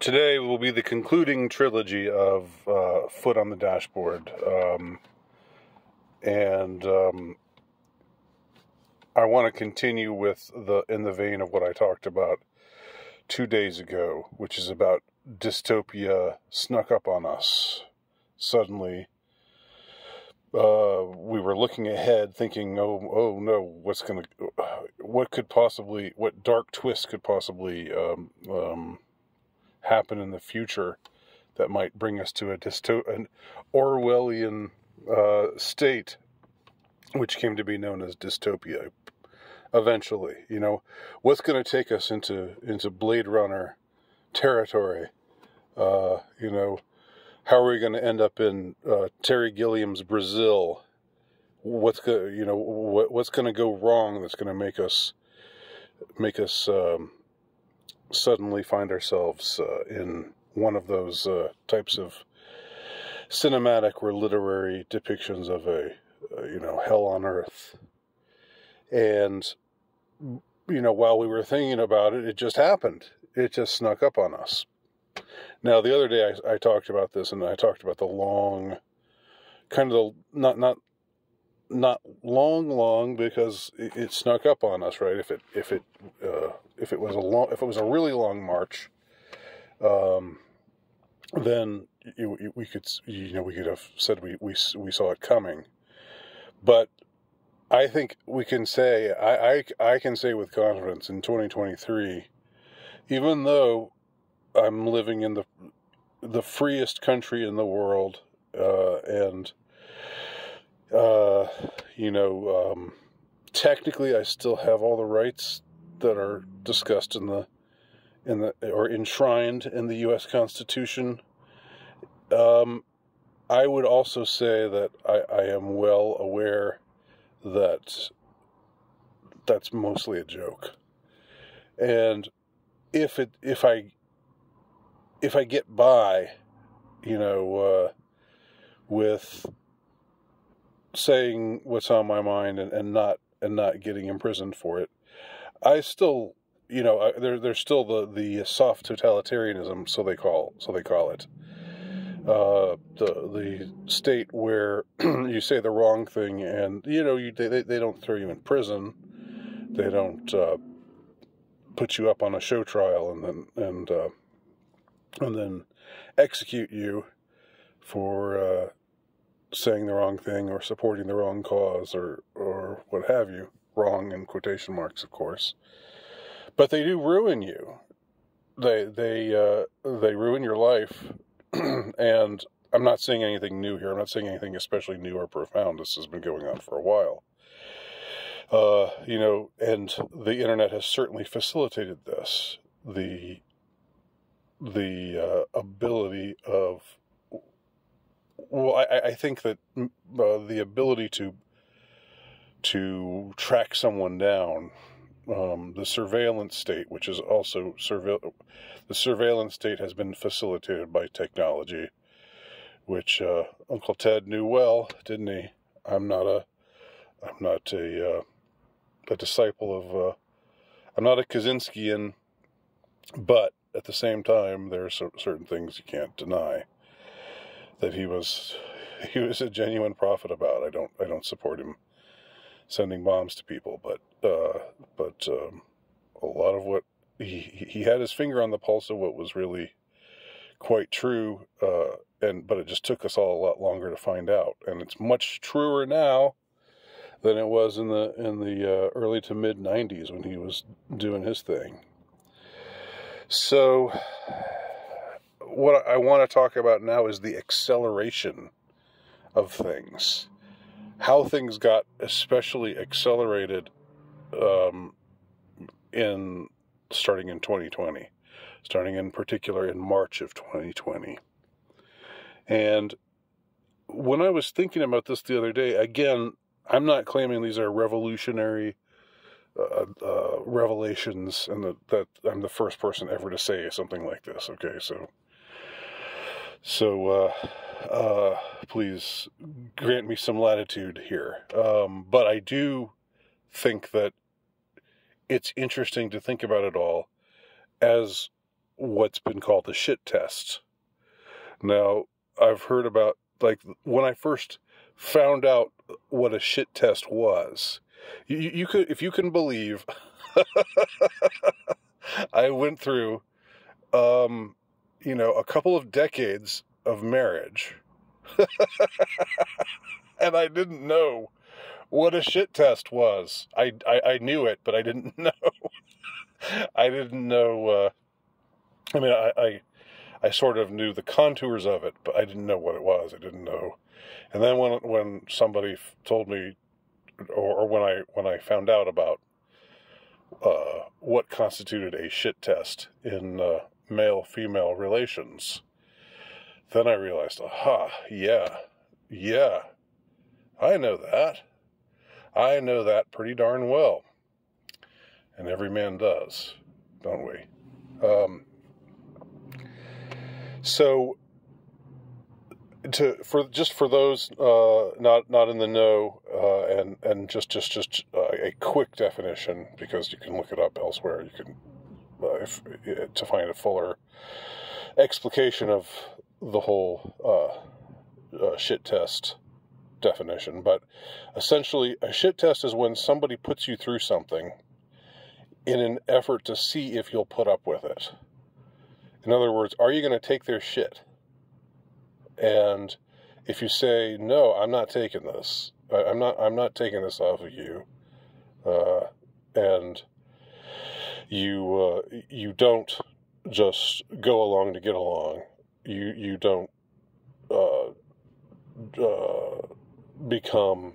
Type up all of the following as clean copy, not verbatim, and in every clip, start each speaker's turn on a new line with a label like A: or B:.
A: Today will be the concluding trilogy of Foot on the Dashboard. I want to continue with in the vein of what I talked about 2 days ago, which is about dystopia snuck up on us. Suddenly, we were looking ahead thinking, oh no, what dark twist could possibly happen in the future that might bring us to an Orwellian state, which came to be known as dystopia. Eventually, what's going to take us into Blade Runner territory? How are we going to end up in Terry Gilliam's Brazil? What's going to go wrong that's going to make us suddenly find ourselves in one of those types of cinematic or literary depictions of a hell on earth? And while we were thinking about it, it just happened. It just snuck up on us. Now, the other day I talked about this, and I talked about the long, not long, because it snuck up on us, right? If it was a really long march, then we could have said we saw it coming. But I think we can say, I can say with confidence in 2023, even though I'm living in the freest country in the world, technically I still have all the rights that are discussed or enshrined in the U.S. Constitution. I would also say that I am well aware that that's mostly a joke. And if I get by, with saying what's on my mind and not getting imprisoned for it, I still, there's still the soft totalitarianism, so they call it. The state where you say the wrong thing and they don't throw you in prison, they don't put you up on a show trial and then execute you for saying the wrong thing or supporting the wrong cause or what have you. Wrong in quotation marks, of course. But they do ruin you. They ruin your life. And I'm not saying anything new here. I'm not saying anything especially new or profound. This has been going on for a while. And the internet has certainly facilitated this. The ability of, I think that the ability to track someone down, the surveillance state, which is also the surveillance state has been facilitated by technology, which Uncle Ted knew well, didn't he? I'm not a disciple of, I'm not a Kaczynskian, but at the same time, there are certain things you can't deny that he was a genuine prophet about. I don't support him sending bombs to people, but a lot of what he had his finger on the pulse of what was really quite true, but it just took us all a lot longer to find out, and it's much truer now than it was in the early to mid 90s when he was doing his thing. So what I want to talk about now is the acceleration of things. How things got especially accelerated starting in 2020. Starting in particular in March of 2020. And when I was thinking about this the other day, again, I'm not claiming these are revolutionary revelations and that I'm the first person ever to say something like this. Okay, so please grant me some latitude here. But I do think that it's interesting to think about it all as what's been called the shit test. Now, I've heard about, like, when I first found out what a shit test was, you could, if you can believe, I went through, a couple of decades of marriage, and I didn't know what a shit test was. I knew it, but I didn't know. I didn't know, I sort of knew the contours of it, but I didn't know what it was. I didn't know. And then when somebody told me, or when I found out about what constituted a shit test in male-female relations, then I realized, aha, yeah, I know that. I know that pretty darn well. And every man does, don't we? So, for those not in the know, and just a quick definition, because you can look it up elsewhere. You can to find a fuller explication of the whole shit test definition. But essentially, a shit test is when somebody puts you through something in an effort to see if you'll put up with it. In other words, are you going to take their shit? And if you say, no, I'm not taking this, I'm not taking this off of you, and you don't just go along to get along, you don't become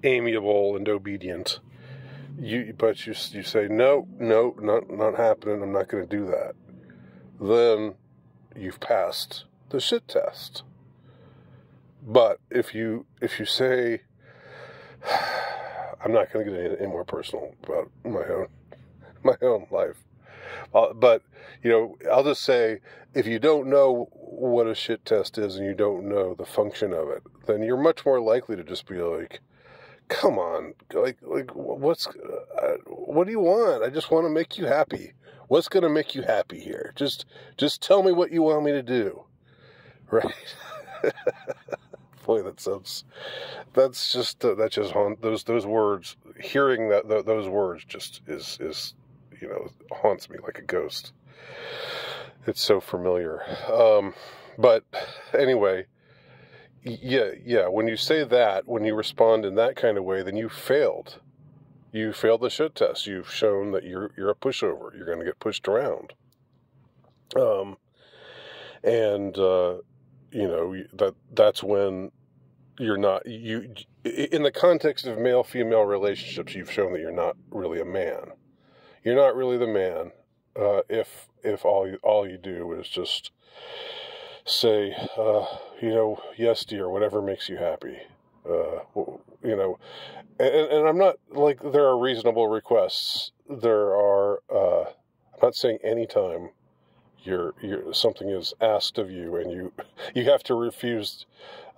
A: amiable and obedient. But you say, no, not happening, I'm not going to do that. Then you've passed the shit test. But if you say, I'm not going to get any more personal about my own life. But, I'll just say, if you don't know what a shit test is and you don't know the function of it, then you're much more likely to just be like, come on, like what do you want? I just want to make you happy. What's going to make you happy here? Just tell me what you want me to do. Right? Boy, that just those words, hearing those words just is haunts me like a ghost. It's so familiar. But anyway, yeah, when you say that, when you respond in that kind of way, then you failed. You failed the shit test. You've shown that you're a pushover. You're going to get pushed around. That's when you're not, in the context of male-female relationships, you've shown that you're not really a man. You're not really the man, if all you do is just say, yes, dear, whatever makes you happy. And I'm not, like, there are reasonable requests. There are, I'm not saying anytime something is asked of you and you have to refuse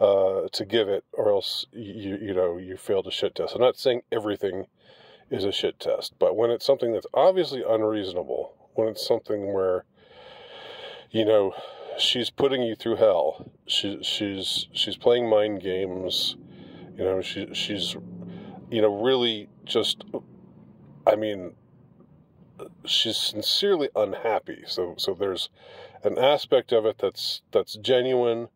A: to give it, or else you failed a shit test. I'm not saying everything is a shit test, but when it's something that's obviously unreasonable, when it's something where she's putting you through hell, she's playing mind games, she's really just, she's sincerely unhappy. So there's an aspect of it that's genuine,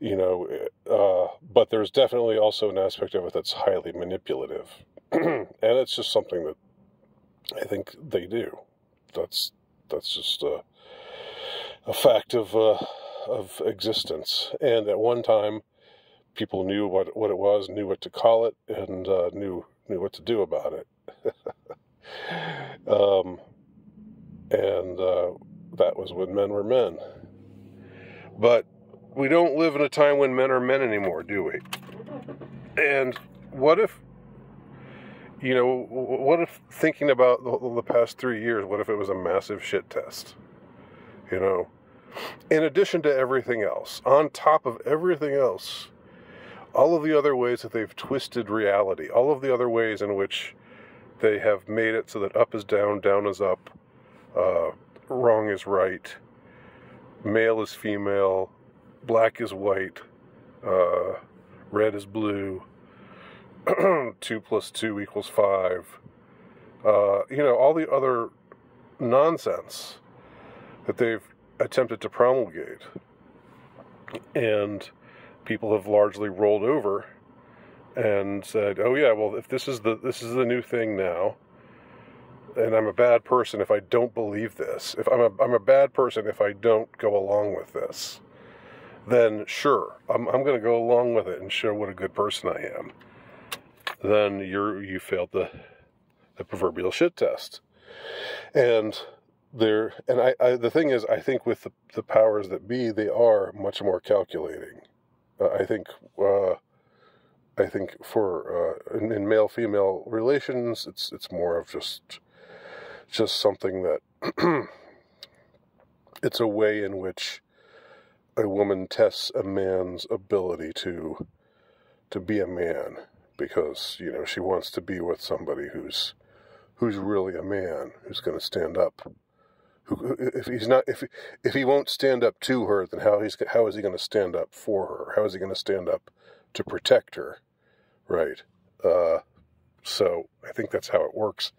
A: but there's definitely also an aspect of it that's highly manipulative. And it's just something that I think they do. That's just a fact of existence. And at one time, people knew what it was, knew what to call it, and knew what to do about it. That was when men were men. But we don't live in a time when men are men anymore, do we? And what if, thinking about the past 3 years, what if it was a massive shit test? In addition to everything else, on top of everything else, all of the other ways that they've twisted reality, all of the other ways in which they have made it so that up is down, down is up, wrong is right, male is female, black is white, red is blue, 2 plus 2 equals 5, all the other nonsense that they've attempted to promulgate. And people have largely rolled over and said, "Oh yeah, well, if this is the new thing now, and I'm a bad person if I don't believe this. If I'm a bad person if I don't go along with this, then sure, I'm going to go along with it and show what a good person I am." Then you failed the proverbial shit test. And the thing is, I think with the powers that be, they are much more calculating. I think for in male-female relations, it's more of just something that it's a way in which a woman tests a man's ability to be a man, because she wants to be with somebody who's really a man, who's going to stand up. If he won't stand up to her, then how is he going to stand up for her? How is he going to stand up to protect her? Right. So I think that's how it works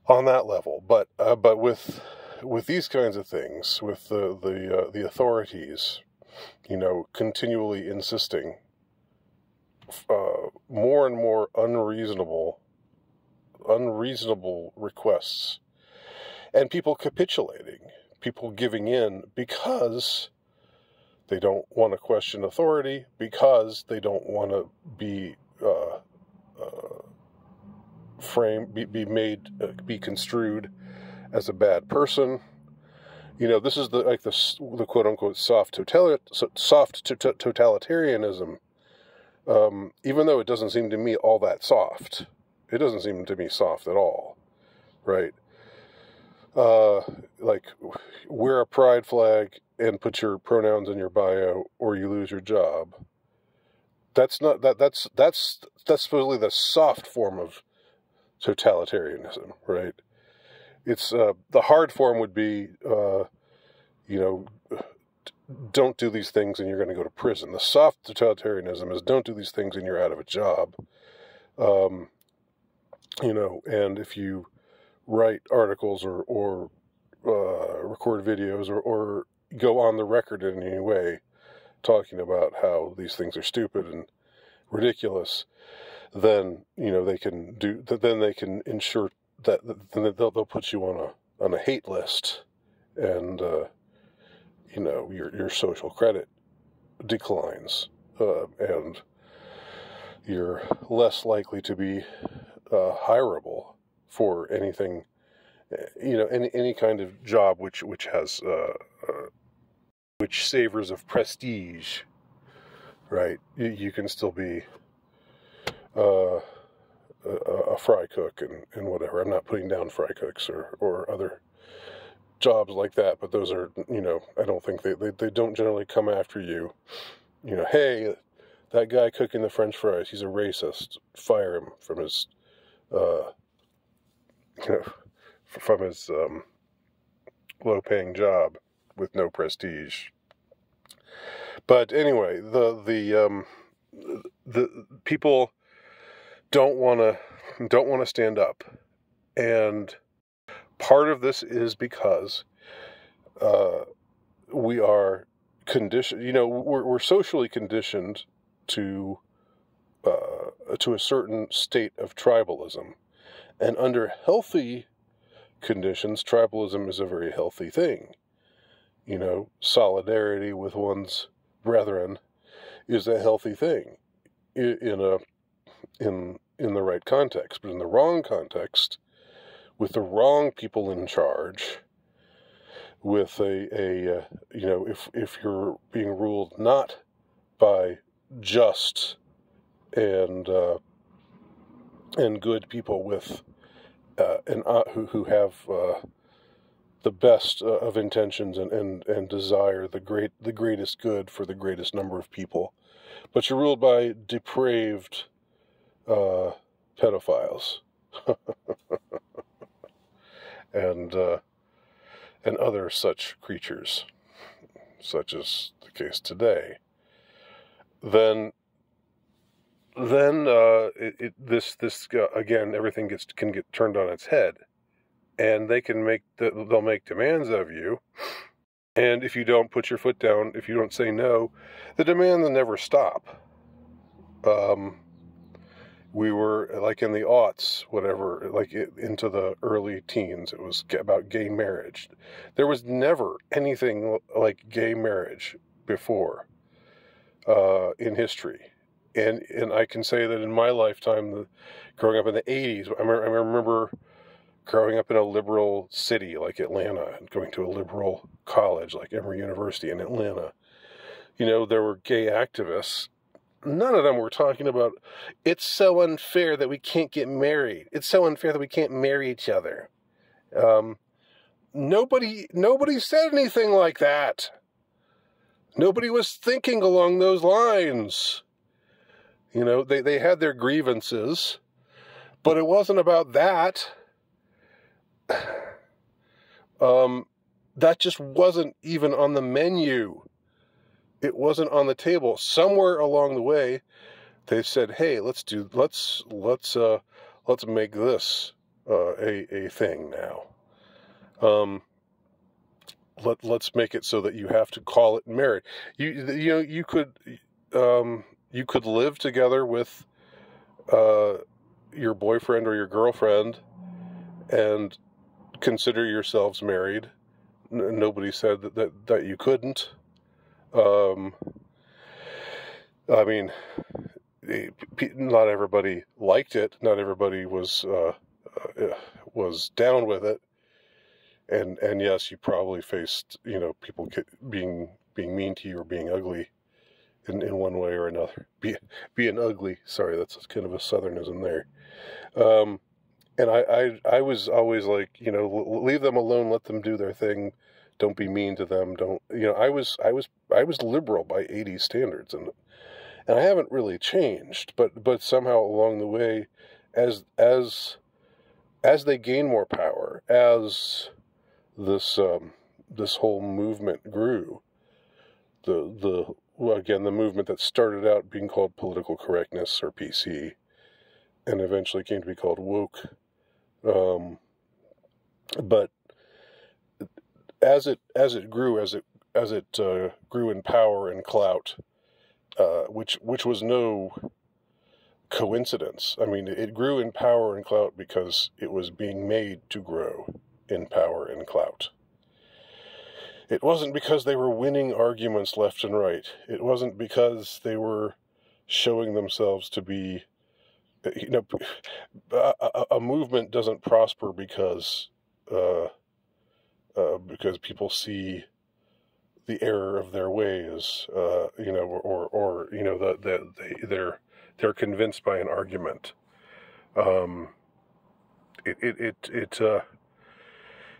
A: on that level. But with these kinds of things, with the authorities, continually insisting more and more unreasonable requests, and people capitulating, people giving in because they don't want to question authority, because they don't want to be be construed as a bad person. This is the quote unquote soft totalitarianism. Even though it doesn't seem to me all that soft, it doesn't seem to me soft at all, right? Wear a pride flag and put your pronouns in your bio, or you lose your job. That's supposedly the soft form of totalitarianism, right? It's the hard form would be, don't do these things and you're going to go to prison. The soft totalitarianism is don't do these things and you're out of a job. And if you write articles or record videos or go on the record in any way talking about how these things are stupid and ridiculous, then they can ensure that they'll put you on a hate list, and your social credit declines, and you're less likely to be hireable for anything, any kind of job which has which savors of prestige, right? You can still be a fry cook and whatever. I'm not putting down fry cooks or other jobs like that, but those are, I don't think they don't generally come after you. Hey, that guy cooking the French fries, he's a racist. Fire him from his, low-paying job with no prestige. But anyway, the people don't want to stand up, and part of this is because we are conditioned. We're socially conditioned to a certain state of tribalism, and under healthy conditions, tribalism is a very healthy thing. Solidarity with one's brethren is a healthy thing in the right context. But in the wrong context, with the wrong people in charge, with if you're being ruled not by just and good people with who have the best of intentions and desire the greatest good for the greatest number of people, but you're ruled by depraved pedophiles, and and other such creatures, such as the case today, then again, everything can get turned on its head, and they'll make demands of you, and if you don't put your foot down, if you don't say no, the demand will never stop. We were like in the aughts, whatever, like into the early teens, it was about gay marriage. There was never anything like gay marriage before in history. And I can say that in my lifetime, growing up in the 80s, I remember growing up in a liberal city like Atlanta and going to a liberal college like Emory University in Atlanta. There were gay activists. None of them were talking about, it's so unfair that we can't get married. It's so unfair that we can't marry each other. Nobody said anything like that. Nobody was thinking along those lines. They had their grievances, but it wasn't about that. That just wasn't even on the menu. It wasn't on the table. Somewhere along the way, they said, "Hey, let's make this a thing now. Let's make it so that you have to call it marriage. You could live together with your boyfriend or your girlfriend and consider yourselves married. Nobody said that you couldn't." I mean, not everybody liked it. Not everybody was down with it. And yes, you probably faced, people being mean to you or being ugly in one way or another. Being ugly. Sorry, that's kind of a southernism there. And I was always like, leave them alone, let them do their thing. Don't be mean to them. I was liberal by 80s standards, and I haven't really changed. But somehow along the way, as they gain more power, as this whole movement grew, the movement that started out being called political correctness or PC, and eventually came to be called woke, but as it grew in power and clout, which was no coincidence. I mean, it grew in power and clout because it was being made to grow in power and clout. It wasn't because they were winning arguments left and right. It wasn't because they were showing themselves to be, a movement doesn't prosper because people see the error of their ways, they're convinced by an argument.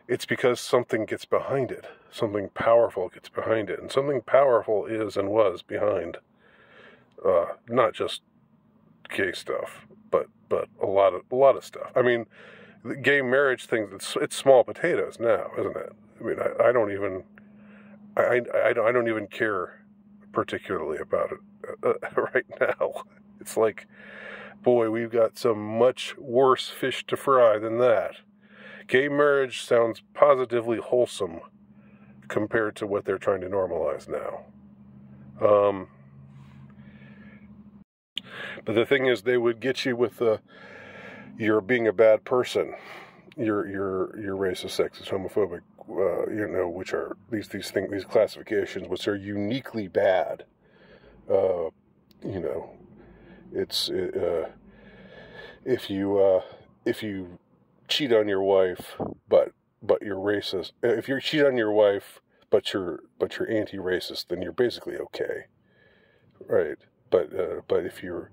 A: It's because something gets behind it, something powerful gets behind it, and something powerful is and was behind not just gay stuff, but a lot of stuff. I mean, the gay marriage thing, it's small potatoes now, isn't it? I mean, I don't even care particularly about it right now. It's like, boy, we've got some much worse fish to fry than that. Gay marriage sounds positively wholesome compared to what they're trying to normalize now. But the thing is, they would get you with you're being a bad person, you're racist, sexist, homophobic, which are these classifications, which are uniquely bad. It's if you cheat on your wife, but you're racist. If you cheat on your wife, but you're anti-racist, then you're basically okay, right? But if you're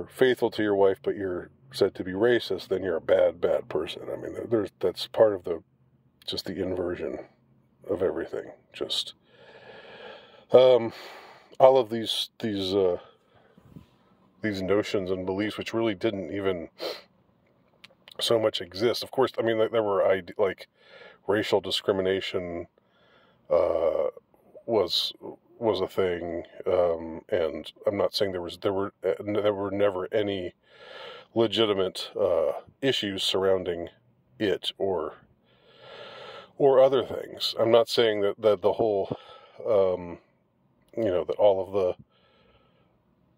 A: faithful to your wife, but you're said to be racist, then you're a bad person. I mean, that's part of the inversion of everything. Just all of these notions and beliefs, which really didn't even so much exist. Of course, I mean, there were racial discrimination was a thing, and I'm not saying there were never any legitimate issues surrounding it or other things. I'm not saying that the whole that all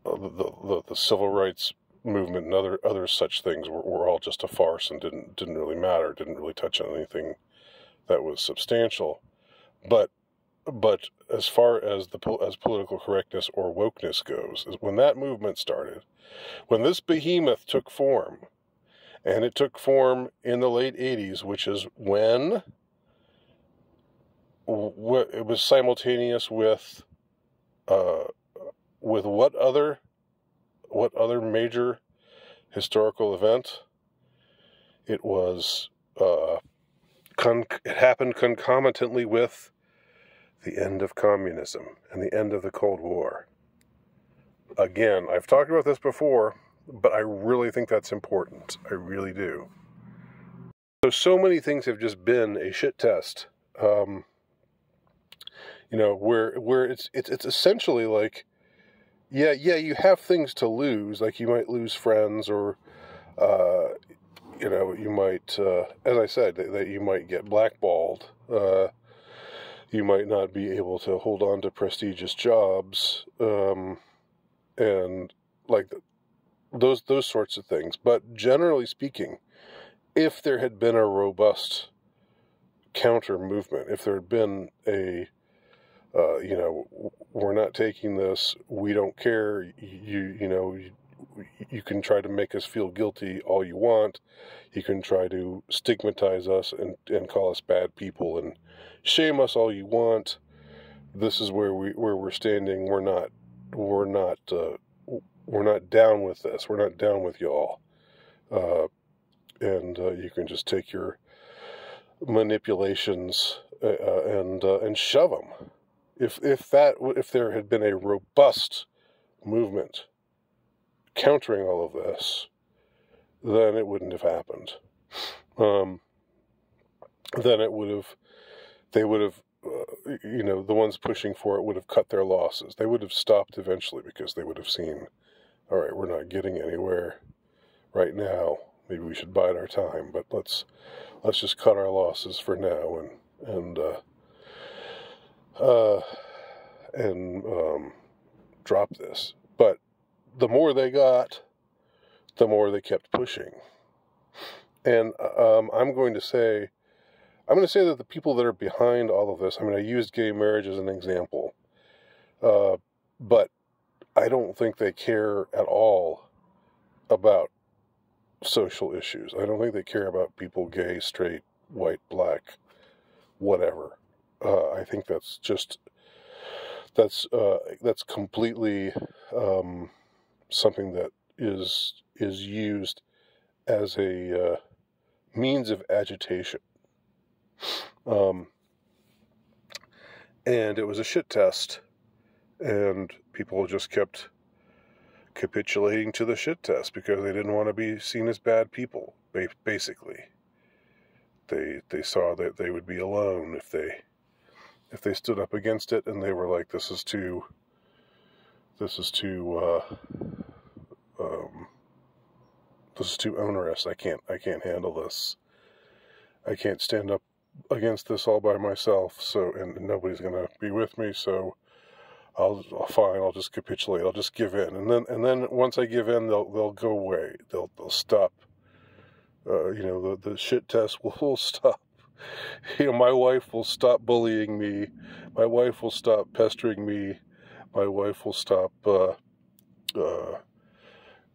A: of the civil rights movement and other such things were all just a farce and didn't really matter, didn't really touch on anything that was substantial. But as far as as political correctness or wokeness goes, is when that movement started, when this behemoth took form, and it took form in the late 80s, which is when it was simultaneous with what other major historical event? It was it happened concomitantly with the end of communism and the end of the Cold War. Again, I've talked about this before, but I really think that's important. I really do. So many things have just been a shit test. Where it's essentially like, yeah, you have things to lose, like you might lose friends, or you might, as I said, that you might get blackballed. You might not be able to hold on to prestigious jobs, and like those sorts of things. But generally speaking, if there had been a robust counter movement, if there had been a we're not taking this, we don't care, you can try to make us feel guilty all you want, you can try to stigmatize us and call us bad people and shame us all you want, this is where we're standing, we're not down with this, we're not down with y'all, and you can just take your manipulations and shove them. If there had been a robust movement countering all of this, then it wouldn't have happened. Then they would have, the ones pushing for it would have cut their losses. They would have stopped eventually because they would have seen, all right, we're not getting anywhere right now. Maybe we should bide our time, but let's just cut our losses for now and drop this. But the more they got, the more they kept pushing. And I'm going to say that the people that are behind all of this, I used gay marriage as an example, but I don't think they care at all about social issues. I don't think they care about people gay, straight, white, black, whatever. I think that's completely something that is used as a means of agitation. And it was a shit test, and people just kept capitulating to the shit test because they didn't want to be seen as bad people, basically. They saw that they would be alone if they stood up against it, and they were like, this is too onerous. I can't handle this. I can't stand up against this all by myself. So, and nobody's gonna be with me. So, I'll just capitulate. I'll just give in. And then once I give in, they'll go away. They'll stop. The shit test will stop. My wife will stop bullying me. My wife will stop pestering me. My wife will stop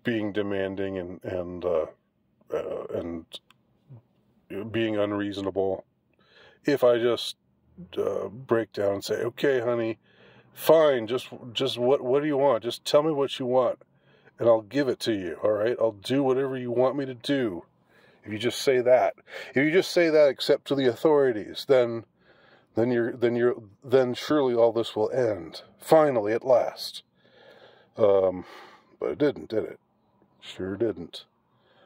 A: being demanding and being unreasonable. If I just break down and say, "Okay, honey, fine. Just what do you want? Just tell me what you want, and I'll give it to you. All right, I'll do whatever you want me to do." If you just say that, except to the authorities, then surely all this will end. Finally, at last. But it didn't, did it? Sure didn't.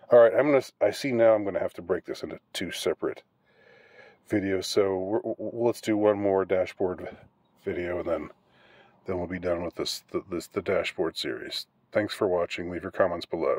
A: All right, I see now I'm going to have to break this into two separate video. So let's do one more dashboard video, and then we'll be done with the dashboard series. Thanks for watching. Leave your comments below.